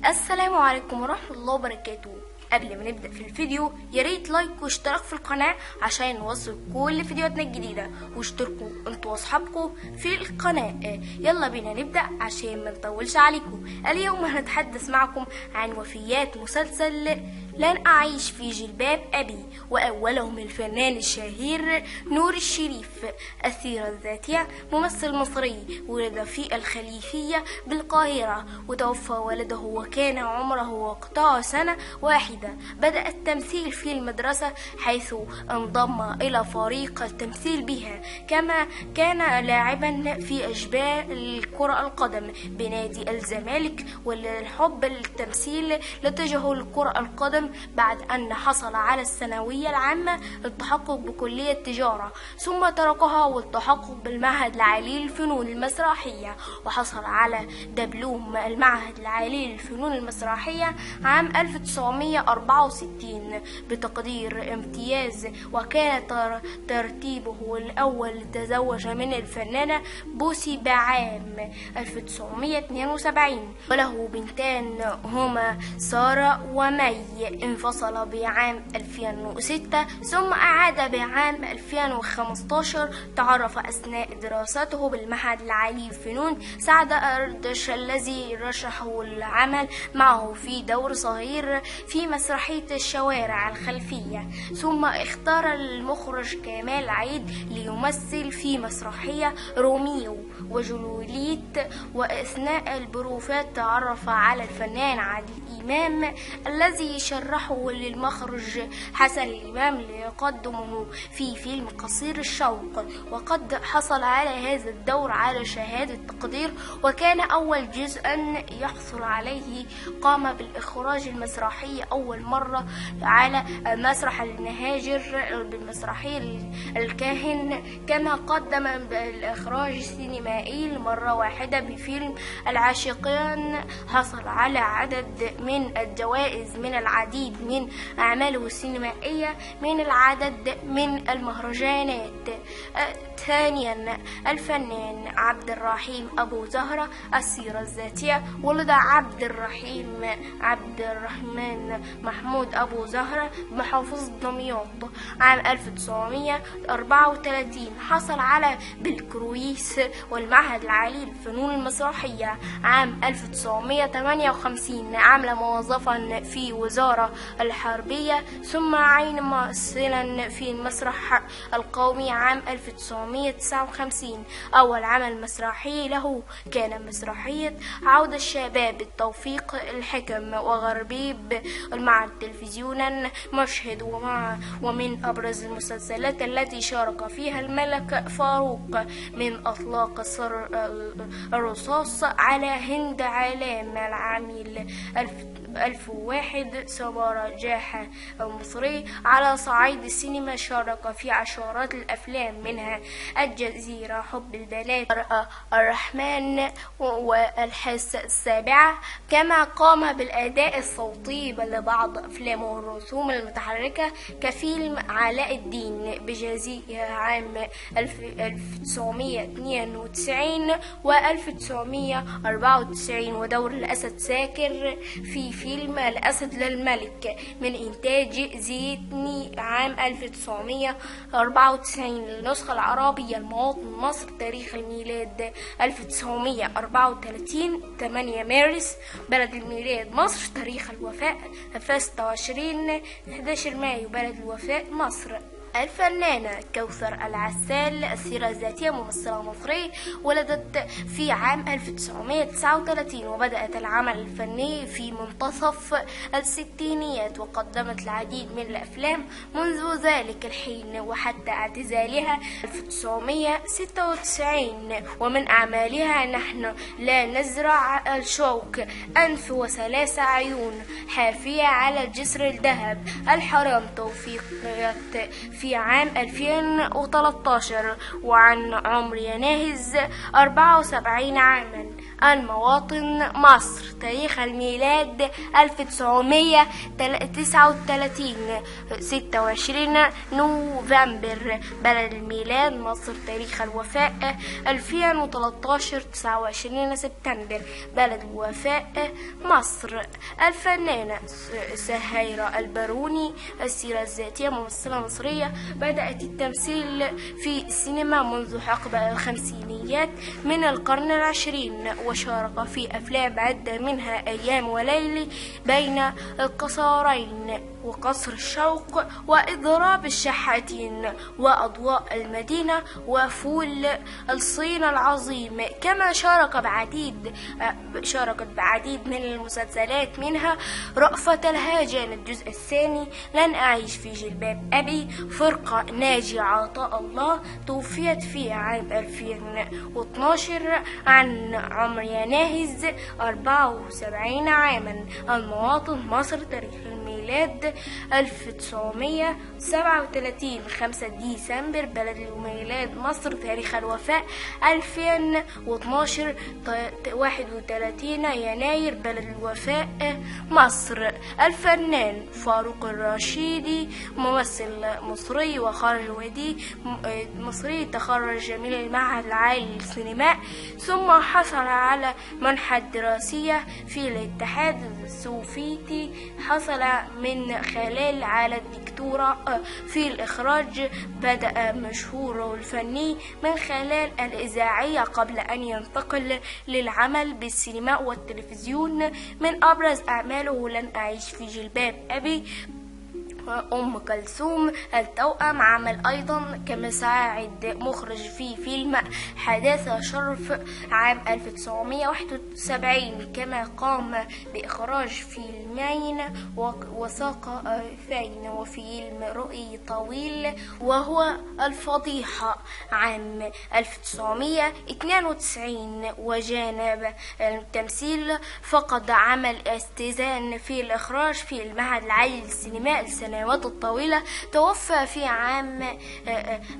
السلام عليكم ورحمة الله وبركاته. قبل ما نبدأ في الفيديو ياريت لايك واشتراك في القناة عشان نوصل كل فيديوهاتنا الجديدة، واشتركوا انتوا واصحابكم في القناة. يلا بينا نبدأ عشان ما نطولش عليكم. اليوم هنتحدث معكم عن وفيات مسلسل لن أعيش في جلباب أبي، وأولهم الفنان الشهير نور الشريف. السيرة الذاتية: ممثل مصري ولد في الخليفية بالقاهرة، وتوفى ولده وكان عمره وقتها سنة واحدة. بدأ التمثيل في المدرسة حيث انضم إلى فريق التمثيل بها، كما كان لاعبا في أشبال كرة القدم بنادي الزمالك. وللحب للتمثيل لاتجه لكرة القدم بعد أن حصل على الثانوية العامة التحقق بكلية تجارة، ثم تركها والتحقق بالمعهد العالي للفنون المسرحية، وحصل على دبلوم المعهد العالي للفنون المسرحية عام 1964 بتقدير امتياز. وكان ترتيبه الأول تزوج من الفنانة بوسي بعام 1972، وله بنتان هما سارة ومي. انفصل بعام 2006 ثم أعاد بعام 2015. تعرف أثناء دراسته بالمعهد العالي للفنون سعد أردش الذي رشحه العمل معه في دور صغير في مسرحية الشوارع الخلفية. ثم اختار المخرج كمال عيد ليمثل في مسرحية روميو وجولييت. وأثناء البروفات تعرف على الفنان عادل إمام الذي شرحه للمخرج حسن الإمام ليقدمه في فيلم قصير الشوق، وقد حصل على هذا الدور على شهادة تقدير، وكان أول جزء يحصل عليه. قام بالإخراج المسرحي أول مرة على مسرح المهاجر بالمسرحية الكاهن، كما قدم بالإخراج السينمائي لمرة واحدة بفيلم العاشقين. حصل على عدد من الجوائز من العديد من أعماله السينمائية من العدد من المهرجانات. ثانيا، الفنان عبد الرحيم أبو زهرة. السيرة الذاتية: ولد عبد الرحمن محمود أبو زهرة بمحافظة دمياط عام 1934. حصل على بالكرويس والمعهد العالي للفنون المسرحية عام 1958. عمل موظفا في وزارة الحربية، ثم عين ممثلا في المسرح القومي عام 1959. أول عمل مسرحي له كان مسرحية عودة الشباب التوفيق الحكم وغربيب مع التلفزيون مشهد. ومن أبرز المسلسلات التي شارك فيها الملك فاروق من أطلاق الرصاص على هند علام العميل 1001 سمارة جاحة المصري. على صعيد السينما شارك في عشرات الأفلام منها الجزيرة، حب البنات، الرحمن، والحاسة السابعة. كما قام بالأداء الصوتي لبعض أفلامه الرسوم المتحركة كفيلم علاء الدين بجازية عام 1992 و1994، ودور الأسد ساكر في فيلم الأسد للملك من إنتاج زيتني عام 1994. النسخة العربية: المواطن مصر. تاريخ الميلاد 1934 8 مارس. بلد الميلاد مصر. تاريخ الوفاة 26 11 مايو. بلد الوفاة مصر. الفنانة كوثر العسال. السيرة الذاتية: ممثلة مصرية ولدت في عام 1939، وبدأت العمل الفني في منتصف الستينيات، وقدمت العديد من الأفلام منذ ذلك الحين وحتى اعتزالها 1996. ومن أعمالها: نحن لا نزرع الشوك، أنف وثلاث عيون، حافية على جسر الذهب، الحرام، توفيقيات في عام 2013. وعن عمر يناهز 74 عاما. المواطن مصر. تاريخ الميلاد 1939 26 نوفمبر. بلد الميلاد مصر. تاريخ الوفاة 2013 29 سبتمبر. بلد الوفاة مصر. الفنانة سهيرة الباروني. السيرة الذاتية ممثلة مصرية بدأت التمثيل في السينما منذ حقبة الخمسينيات من القرن العشرين، وشارك في أفلام عدة منها أيام وليلي بين القصرين وقصر الشوق وإضراب الشحاتين وأضواء المدينة وفول الصين العظيم. كما شاركت بعديد من المسلسلات منها رأفت الهجان الجزء الثاني، لن أعيش في جلباب أبي، فرقة ناجي عطاء الله توفيت في عام 2012 عن عمر ناهز 74 عاما. المواطن مصر. تاريخ الميلاد 1937 5 ديسمبر. بلد الميلاد مصر. تاريخ الوفاة 2012 31 يناير. بلد الوفاة مصر. الفنان فاروق الرشيدي ممثل مصري وخرج مصري، تخرج من المعهد العالي للسينماء ثم حصل على منحة دراسية في الاتحاد السوفيتي. حصل من خلال على الدكتوراه في الإخراج. بدأ مشهوره الفني من خلال الإذاعية قبل أن ينتقل للعمل بالسينما والتلفزيون. من أبرز أعماله لن أعيش في جلباب أبي، أم كلثوم التوأم. عمل أيضا كمساعد مخرج في فيلم حداثة شرف عام 1971. كما قام بإخراج فيلمين وثائقيين وفيلم رؤي طويل وهو الفضيحة عام 1992. وجانب التمثيل فقد عمل استئذان في الإخراج في المعهد العالي للسينماء السنوات الطويلة. توفى في عام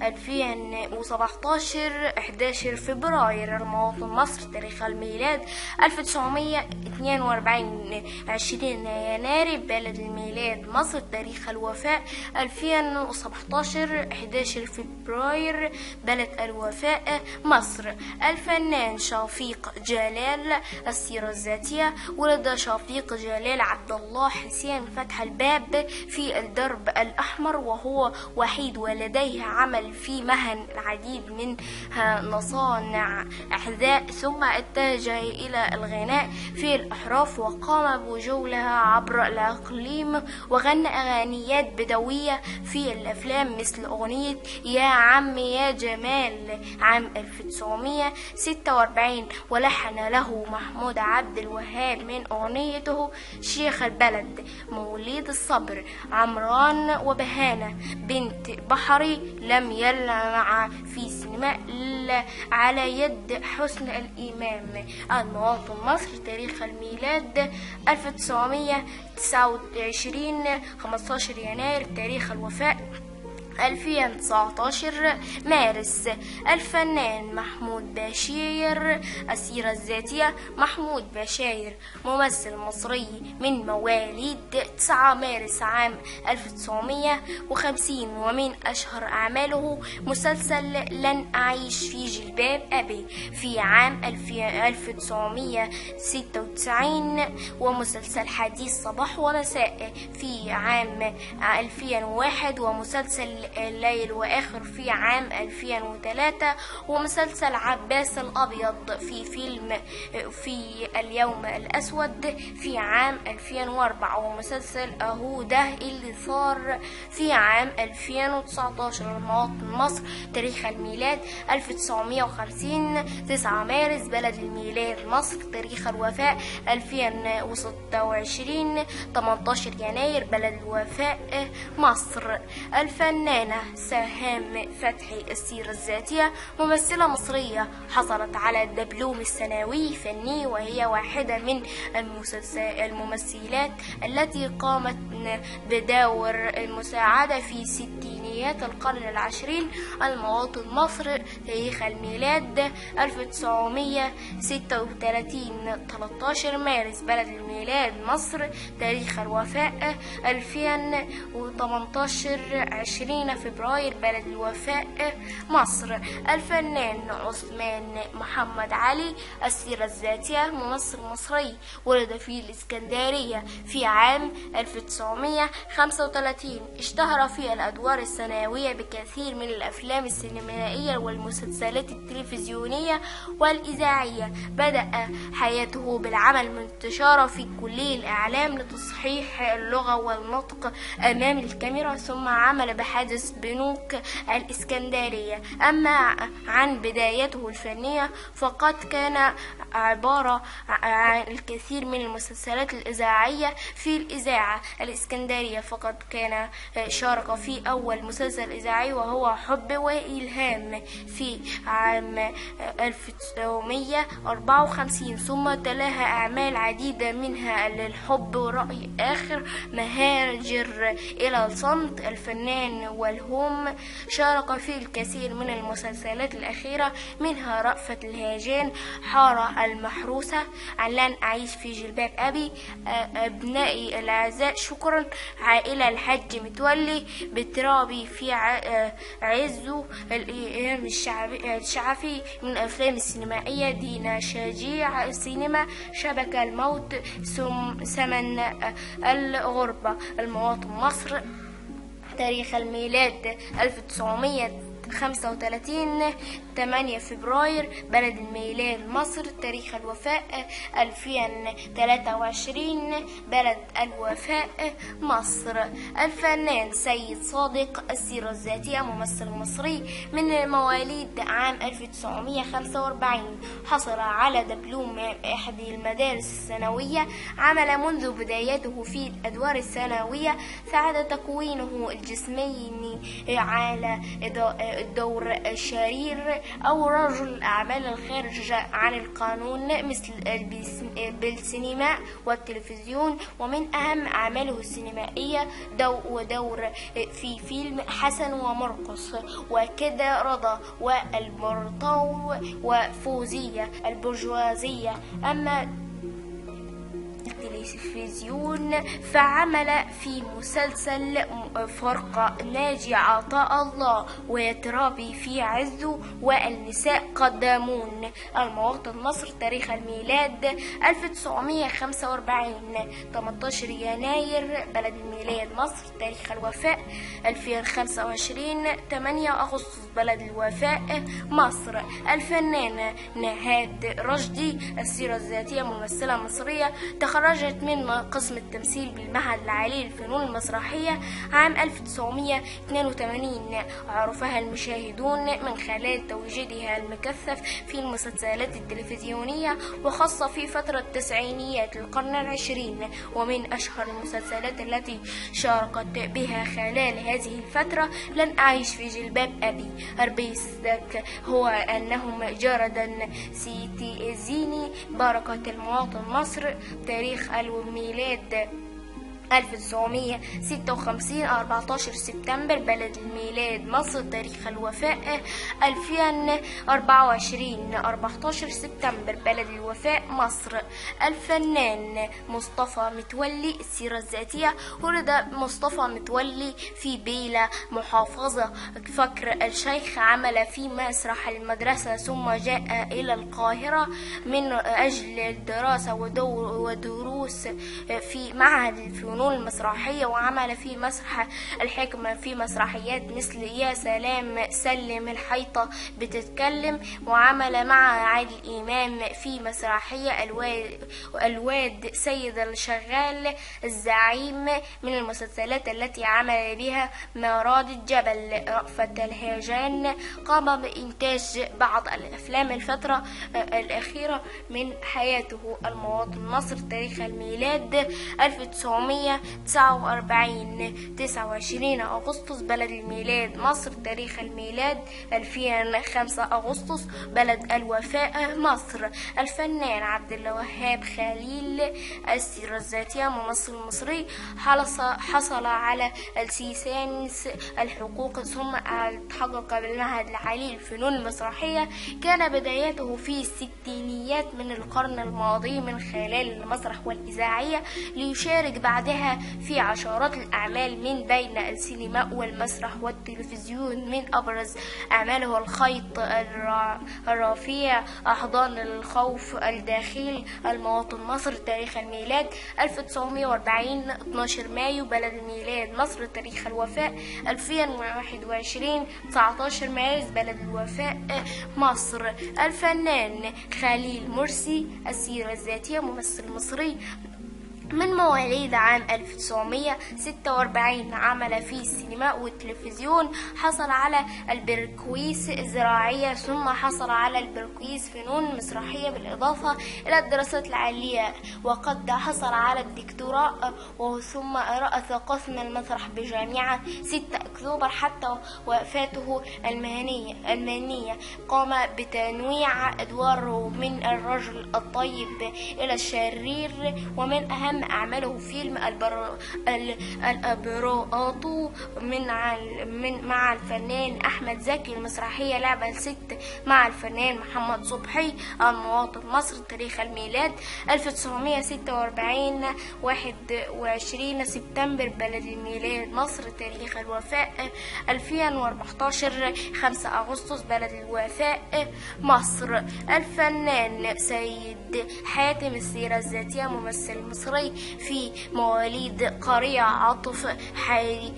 2017 11 فبراير. المواطن مصر. تاريخ الميلاد 1942 20 يناير. بلد الميلاد مصر. تاريخ الوفاة 2017 11 فبراير. بلد الوفاة مصر. الفنان شفيق جلال. السيرة الذاتية ولد شفيق جلال عبد الله حسين فتح الباب في الدرب الأحمر، وهو وحيد ولديه. عمل في مهن العديد من مصانع أحذاء، ثم اتجه إلى الغناء في الأحراف وقام بجولة عبر الأقليم وغنى أغانيات بدوية في الأفلام مثل أغنية يا عم يا جمال عام 1946، ولحن له محمود عبد الوهاب من أغنيته شيخ البلد. مواليد الصبر. عمران وبهانة بنت بحري لم يلمع في سينما إلا على يد حسن الإمام. المواطن مصر. تاريخ الميلاد 1929 15 يناير. تاريخ الوفاة 2019 مارس. الفنان محمود بشير. السيرة الذاتية محمود بشير ممثل مصري من مواليد 9 مارس عام 1950، ومن أشهر أعماله مسلسل لن أعيش في جلباب أبي في عام 1996، ومسلسل حديث صباح ومساء في عام 2001، ومسلسل الليل وآخر في عام 2003، ومسلسل عباس الأبيض في فيلم في اليوم الأسود في عام 2004، ومسلسل أهوده اللي صار في عام 2019. المواطن مصر. تاريخ الميلاد 1950 9 مارس. بلد الميلاد مصر. تاريخ الوفاة 2026 18 يناير. بلد الوفاة مصر. الفنانة سهام فتحي. السيرة الذاتية ممثلة مصرية حصلت على الدبلوم الثانوي فني، وهي واحدة من الممثلات التي قامت بدور المساعدة في 60 فنيات القرن العشرين. المواطن مصر تاريخ الميلاد 1936 13 مارس. بلد الميلاد مصر. تاريخ الوفاة 2018 20 فبراير. بلد الوفاة مصر. الفنان عثمان محمد علي. السيرة الذاتية ممثل مصري ولد في الإسكندرية في عام 1935. اشتهر في الأدوار الثانوية بكثير من الأفلام السينمائية والمسلسلات التلفزيونية والإذاعية. بدأ حياته بالعمل من انتشاره في كلية الإعلام لتصحيح اللغة والنطق أمام الكاميرا، ثم عمل بحادث بنوك الإسكندرية. أما عن بدايته الفنية فقد كان عبارة عن الكثير من المسلسلات الإذاعية في الإذاعة الإسكندرية. فقد كان شارك في أول مسلسل إذاعي وهو حب وإلهام في عام 1954، ثم تلاها أعمال عديدة منها للحب ورأي آخر، مهاجر إلى الصمت، الفنان والهم. شارك في الكثير من المسلسلات الأخيرة منها رأفت الهجان، حارة المحروسة، لن أعيش في جلباب أبي، أبنائي الأعزاء، شكرا، عائلة الحج متولي، بترابي في عزه، الإمام الشعفي. من الأفلام السينمائية دينا شجيع سينما، شبكة الموت، ثمن الغربة. المواطن مصر. تاريخ الميلاد 1935 8 فبراير. بلد الميلاد مصر. تاريخ الوفاة 2023. بلد الوفاة مصر. الفنان سيد صادق. السيرة الذاتية ممثل مصري من مواليد عام 1945. حصل على دبلوم إحدى المدارس الثانوية. عمل منذ بدايته في الأدوار الثانوية، ساعد تكوينه الجسمي على الدور الشرير أو رجل الأعمال الخارج عن القانون مثل بالسينما والتلفزيون. ومن أهم أعماله السينمائية دور في فيلم حسن ومرقص وكده رضا والبرطو وفوزية البرجوازية. أما التلفزيون فعمل في مسلسل فرقة ناجي عطاء الله ويترابي في عزه والنساء قدامون. المواطن مصر. تاريخ الميلاد 1945 18 يناير. بلد الميلاد مصر. تاريخ الوفاة 2025 8 أغسطس. بلد الوفاة مصر. الفنانة نهاد رشدي. السيرة الذاتية ممثلة مصرية، تخرجت من قسم التمثيل بالمعهد العالي للفنون المسرحية عام 1982. عرفها المشاهدون من خلال تواجدها المكثف في المسلسلات التلفزيونية وخاصة في فترة التسعينيات القرن العشرين. ومن أشهر المسلسلات التي شاركت بها خلال هذه الفترة لن أعيش في جلباب أبي، أربيسك، هو أنهم جردا، سيتي زيني، بركة المواطن مصر. تاريخ الميلاد 1956 14 سبتمبر. بلد الميلاد مصر. تاريخ الوفاة 2024 14 سبتمبر. بلد الوفاة مصر. الفنان مصطفى متولي. السيرة الذاتية ولد مصطفى متولي في بيلة محافظة كفر الشيخ. عمل في مسرح المدرسة ثم جاء إلى القاهرة من أجل الدراسة ودروس في معهد الفنون المسرحية، وعمل في مسرح الحكمة في مسرحيات مثل يا سلام، سلم، الحيطة بتتكلم. وعمل مع عادل إمام في مسرحية الواد سيد الشغال. الزعيم من المسلسلات التي عمل بها مراد الجبل. رأفت الهجان قام بإنتاج بعض الأفلام الفترة الأخيرة من حياته. المواطن مصر. تاريخ الميلاد 1900 1949. 29 أغسطس بلد الميلاد مصر. تاريخ الميلاد 2005 أغسطس بلد الوفاة مصر. الفنان عبد الوهاب خليل. السيرة الذاتية ممثل مصري حصل على السيسانس الحقوق ثم تحقق بالمعهد العالي للفنون المسرحية. كان بدايته في الستينيات من القرن الماضي من خلال المسرح والإذاعية، ليشارك بعدها في عشرات الأعمال من بين السينما والمسرح والتلفزيون. من أبرز أعماله الخيط الرفيع، أحضان الخوف الداخلي، المواطن مصر. تاريخ الميلاد 1940. 12 مايو بلد الميلاد مصر. تاريخ الوفاة 2021. 19 مارس بلد الوفاة مصر. الفنان خليل مرسي. السيرة الذاتية ممثل مصري من مواليد عام 1946. عمل في السينما والتلفزيون. حصل على البركويس الزراعية ثم حصل على البركويس فنون مسرحية بالإضافة إلى الدراسات العليا، وقد حصل على الدكتوراه ثم رأس قسم المسرح بجامعة 6 أكتوبر حتى وفاته المهنية. قام بتنويع أدواره من الرجل الطيب إلى الشرير، ومن أهم أعماله فيلم الأبراءات مع الفنان أحمد زكي. المسرحية لعبة الست مع الفنان محمد صبحي. المواطن مصر. تاريخ الميلاد 1946. 21 سبتمبر بلد الميلاد مصر. تاريخ الوفاة 2014. 5 أغسطس بلد الوفاة مصر. الفنان سيد حاتم. السيرة الذاتية ممثل مصري في مواليد قرية عاطف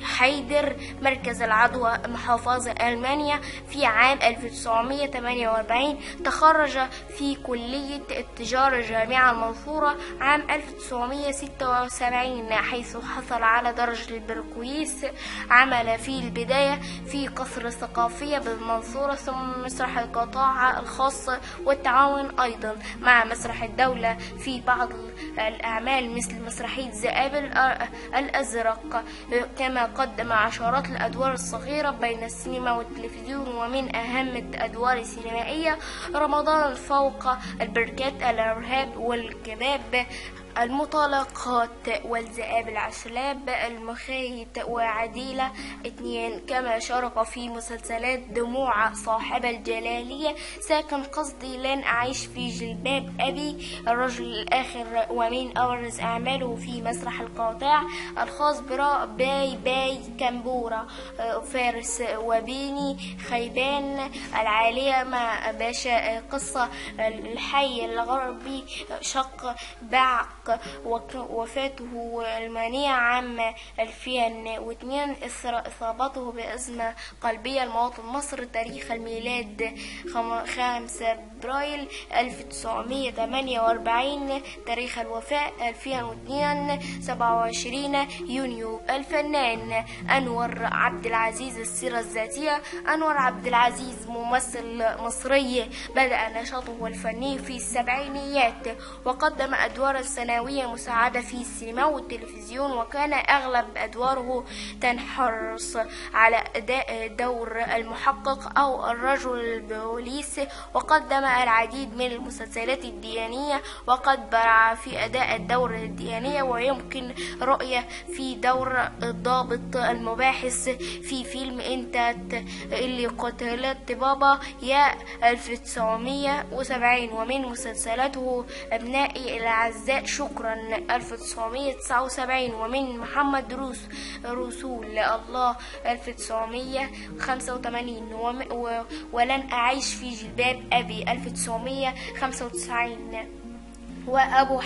حيدر مركز العدوى محافظة ألمانيا في عام 1948. تخرج في كلية التجارة جامعة المنصورة عام 1976 حيث حصل على درجة البركويس. عمل في البداية في قصر الثقافية بالمنصورة ثم مسرح القطاع الخاص والتعاون أيضا مع مسرح الدولة في بعض الأعمال مثل مسرحية ذئاب الأزرق، كما قدم عشرات الأدوار الصغيرة بين السينما والتلفزيون. ومن أهم الأدوار السينمائية رمضان فوق البركات، الإرهاب والكباب، المطلقات، والذئاب العسلاب، المخيط، وعديلة 2. كما شارك في مسلسلات دموع صاحب الجلالية، ساكن قصدي، لن أعيش في جلباب أبي، الرجل الآخر. ومن أبرز أعماله في مسرح القطاع الخاص باي كمبورة، فارس وبيني خيبان، العالية مع باشا، قصة الحي الغربي، شق بعق، وفاته المنية عام 2002. إصابته بأزمة قلبية. المواطن مصر. تاريخ الميلاد 5 فبراير 1948. تاريخ الوفاة 2002. 27 يونيو. الفنان أنور عبد العزيز. السيرة الذاتية أنور عبد العزيز ممثل مصري بدأ نشاطه الفني في السبعينيات، وقدم أدوار سنوية مساعدة في السينما والتلفزيون، وكان أغلب أدواره تنحرص على أداء دور المحقق أو الرجل البوليس، وقدم العديد من المسلسلات الدينية، وقد برع في أداء الدور الدينية، ويمكن رؤية في دور الضابط المباحث في فيلم أنت اللي قتلت بابا يا 1970. ومن مسلسلاته أبنائي الأعزاء شكرا 1979، ومن محمد رسول الله 1985، ولن أعيش في جلباب أبي 1995. وأبو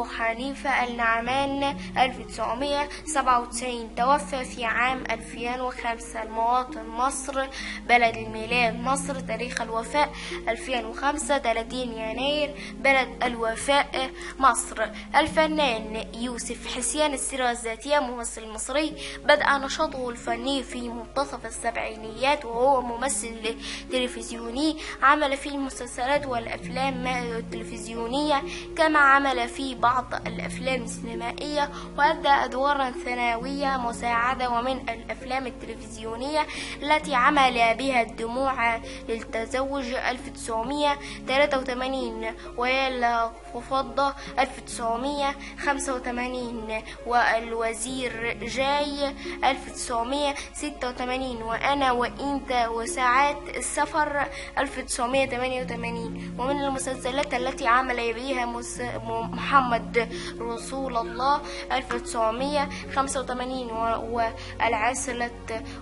حنيفة النعمان 1997، توفى في عام 2005. المواطن مصر. بلد الميلاد مصر. تاريخ الوفاة 2005. 30 يناير بلد الوفاة مصر. الفنان يوسف حسين. السيرة الذاتية ممثل مصري بدأ نشاطه الفني في منتصف السبعينيات، وهو ممثل تلفزيوني. عمل في المسلسلات والأفلام التلفزيونية، كما عمل في بعض الأفلام السينمائية وأدى أدوارا ثانوية مساعدة. ومن الأفلام التلفزيونية التي عمل بها الدموع للتزوج 1983، ويلا وفضة 1985، والوزير جاي 1986، وأنا وإنت وساعات السفر 1988. ومن المسلسلات التي عمل بها محمد رسول الله 1985، والعسلة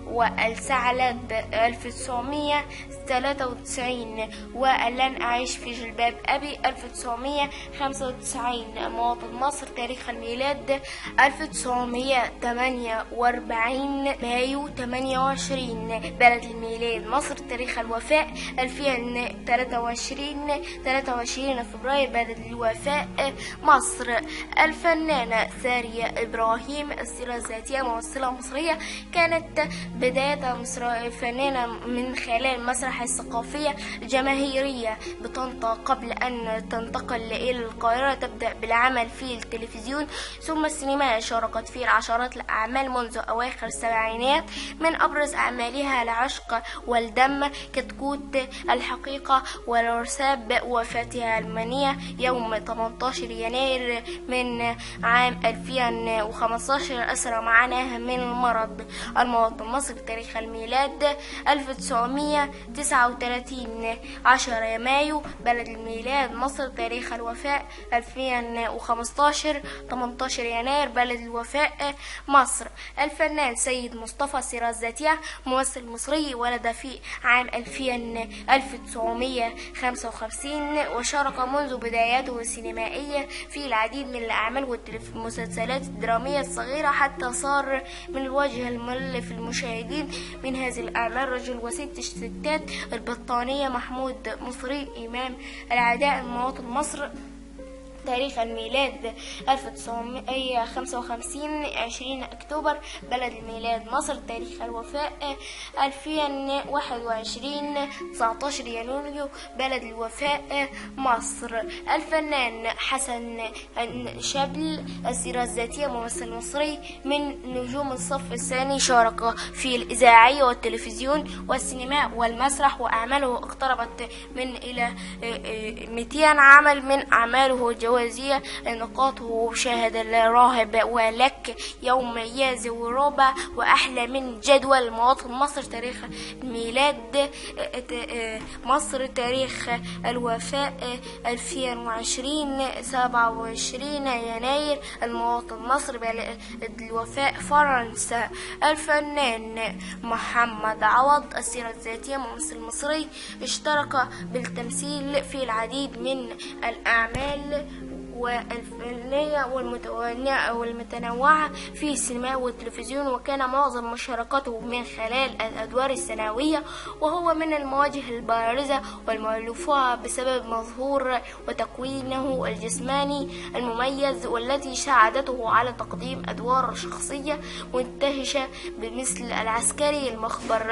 والثعلب 1993، ولن أعيش في جلباب أبي 1995. مواطن مصر تاريخ الميلاد 1948 مايو 28. بلد الميلاد مصر تاريخ الوفاة 2023 فبراير. بلد الوفاة مصر. الفنانة سارية إبراهيم السيرة الذاتية ممثلة مصرية، كانت بداية فنانة من خلال المسرح الثقافية الجماهيرية بطنطا قبل أن تنتقل إلى القاهرة تبدأ بالعمل في التلفزيون ثم السينما. شاركت في العشرات الأعمال منذ أواخر السبعينات، من أبرز أعمالها العشق والدم، كتكوت، الحقيقة، والرساب. وفاتها المنية يوم 18 يناير من عام 2015 أسرى معاناة من المرض. المواطن مصر تاريخ الميلاد 1939 10 مايو. بلد الميلاد مصر تاريخ الوفاة 2015 18 يناير. بلد الوفاة مصر. الفنان سيد مصطفى سيرة الذاتية ممثل مصري، ولد في عام 1955، وشارك منذ بداياته السينمائية في العديد من الأعمال والمسلسلات الدرامية الصغيرة حتى صار من الوجه الممل في المشاهدين. من هذه الأعمال رجل وست الستات، البطانية، محمود مصري، إمام العداء. مواطن مصر تاريخ الميلاد 1955 20 أكتوبر. بلد الميلاد مصر تاريخ الوفاة 2021 19 يونيو. بلد الوفاة مصر. الفنان حسن شبل السيرة الذاتية ممثل مصري من نجوم الصف الثاني، شارك في الإذاعية والتلفزيون والسينما والمسرح، وأعماله اقتربت من إلى 200 عمل. من أعماله جوازية، نقاطه شاهد الراهب، ولك يوم يازي وربع، وأحلى من جدول. مواطن مصر تاريخ الميلاد مصر تاريخ الوفاة 2020 27 يناير. المواطن مصر. بلد الوفاة فرنسا. الفنان محمد عوض السيرة الذاتية ممثل مصري، اشترك بالتمثيل في العديد من الأعمال والفنية والمتنوعة في السينما والتلفزيون، وكان معظم مشاركته من خلال الأدوار الثانوية، وهو من المواجه البارزة والمألوفة بسبب مظهور وتكوينه الجسماني المميز، والتي ساعدته على تقديم أدوار شخصية منتهشة بمثل العسكري، المخبر،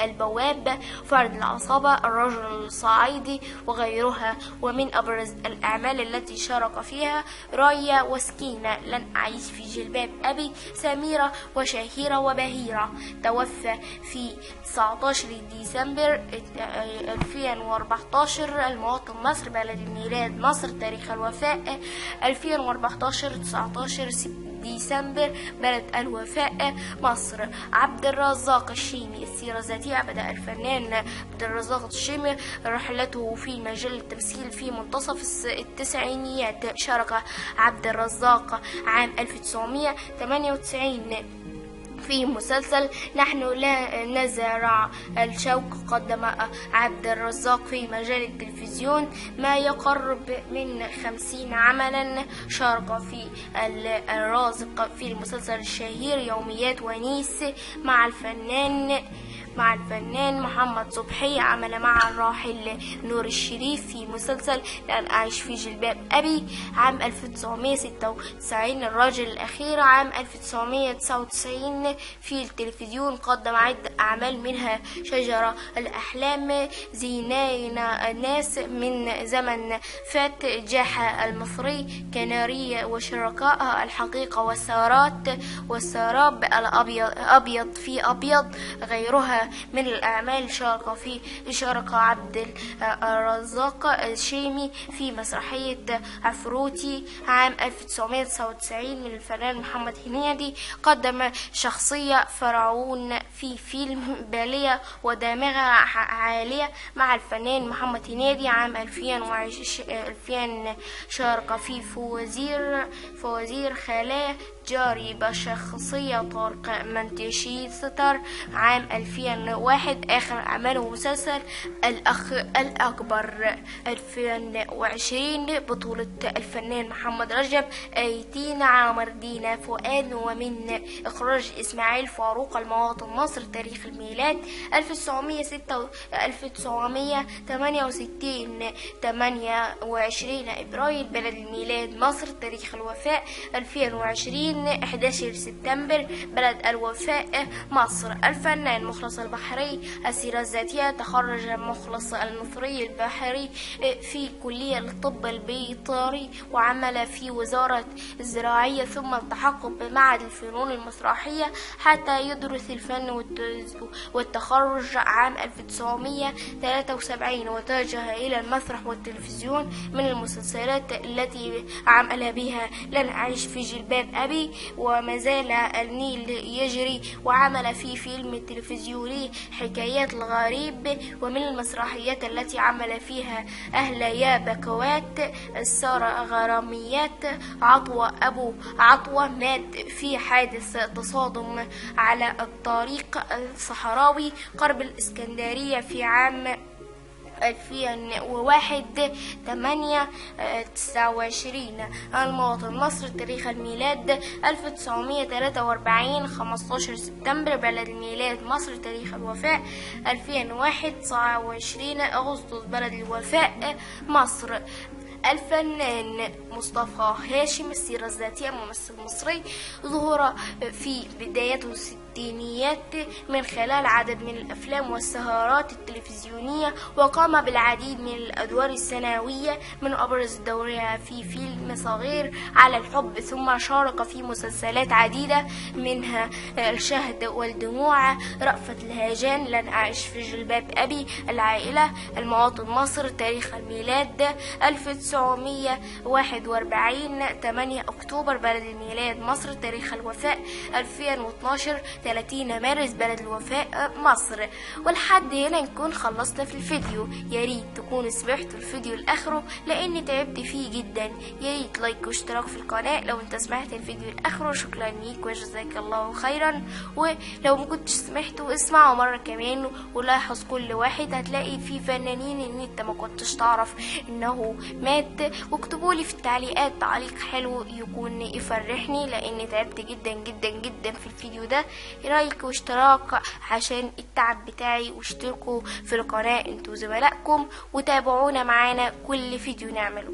البواب، فرد العصابة، الرجل الصعيدي وغيرها. ومن أبرز الأعمال التي شارك فيها رايا وسكينة، لن أعيش في جلباب أبي، سميرة وشهيرة وبهيرة. توفى في 19 ديسمبر 2014. المواطن مصر. بلد الميلاد مصر تاريخ الوفاة 2014 19 ديسمبر. بلد الوفاة مصر. عبد الرزاق الشيمي السيرة الذاتية. بدأ الفنان عبد الرزاق الشيمي رحلته في مجال التمثيل في منتصف التسعينيات. شارك عبد الرزاق عام 1998 في مسلسل نحن لا نزرع الشوك. قدم عبد الرزاق في مجال التلفزيون ما يقرب من 50 عملا. شارك في الرازق في المسلسل الشهير يوميات ونيس مع الفنان مع الفنان محمد صبحي. عمل مع الراحل نور الشريف في مسلسل لن أعيش في جلباب أبي عام 1996. الرجل الأخير عام 1999. في التلفزيون قدم عدة أعمال منها شجرة الأحلام، زينينا الناس، من زمن فات، جاحة المصري، كنارية وشركائها، الحقيقة والسراب، الأبيض في أبيض، غيرها من الأعمال. شارك عبد الرزاق الشيمي في مسرحية عفروتي عام 1999 من الفنان محمد هنيدي. قدم شخصية فرعون في فيلم بالية ودامغة عالية مع الفنان محمد هنيدي عام 2000. شارك في فوازير خالاه جاري بشخصية طارق مانشستر عام 2001. آخر أعماله مسلسل الأخ الأكبر 2020 بطولة الفنان محمد رجب، أيتين عامر، دينا فؤاد، ومن إخراج إسماعيل فاروق. المواطن مصر، تاريخ الميلاد 1968 28 إبراير. بلد الميلاد مصر، تاريخ الوفاة 2020 11 سبتمبر. بلد الوفاء مصر. الفنان مخلص البحري، السيرة الذاتية. تخرج مخلص المصري البحري في كلية الطب البيطري وعمل في وزارة الزراعية، ثم التحق بمعهد الفنون المسرحية حتى يدرس الفن والتخرج عام 1973. واتجه إلى المسرح والتلفزيون. من المسلسلات التي عمل بها لن أعيش في جلباب أبي، وما زال النيل يجري، وعمل في فيلم تلفزيوني حكايات الغريب. ومن المسرحيات التي عمل فيها أهل يا بكوات، السارة غراميات، أبو عطوة مات في حادث تصادم على الطريق الصحراوي قرب الإسكندرية في عام 2001 8/29. المواطن مصر، تاريخ الميلاد 1943 15 سبتمبر. بلد الميلاد مصر، تاريخ الوفاة 2001 29 أغسطس. بلد الوفاء مصر. الفنان مصطفى هاشم، السيرة الذاتية، ممثل مصري، ظهر في بدايته الستينيات من خلال عدد من الأفلام والسهرات التلفزيونية، وقام بالعديد من الأدوار الثانوية، من أبرز دورها في فيلم صغير على الحب. ثم شارك في مسلسلات عديدة منها الشهد والدموع، رأفت الهجان، لن أعيش في جلباب أبي، العائلة، المواطن مصر، تاريخ الميلاد 1941 8 أكتوبر. بلد الميلاد مصر، تاريخ الوفاة 2012 30 مارس. بلد الوفاء مصر. ولحد هنا نكون خلصنا في الفيديو. يا ريت تكونوا سمعتوا الفيديو لآخره لأني تعبت فيه جدا. يا ريت لايك واشتراك في القناة لو انت سمعت الفيديو لآخره. شكرا ليك وجزاك الله خيرا. ولو ما كنتش سمعته اسمعه مرة كمان ولاحظ كل واحد، هتلاقي في فنانين ان انت ما كنتش تعرف انه مات. واكتبوا لي في التعليقات تعليق حلو يكون يفرحني لاني تعبت جدا جدا جدا في الفيديو ده. لايك واشتراك عشان التعب بتاعي، واشتركوا في القناة انتوا زملائكم، وتابعونا معانا كل فيديو نعمله.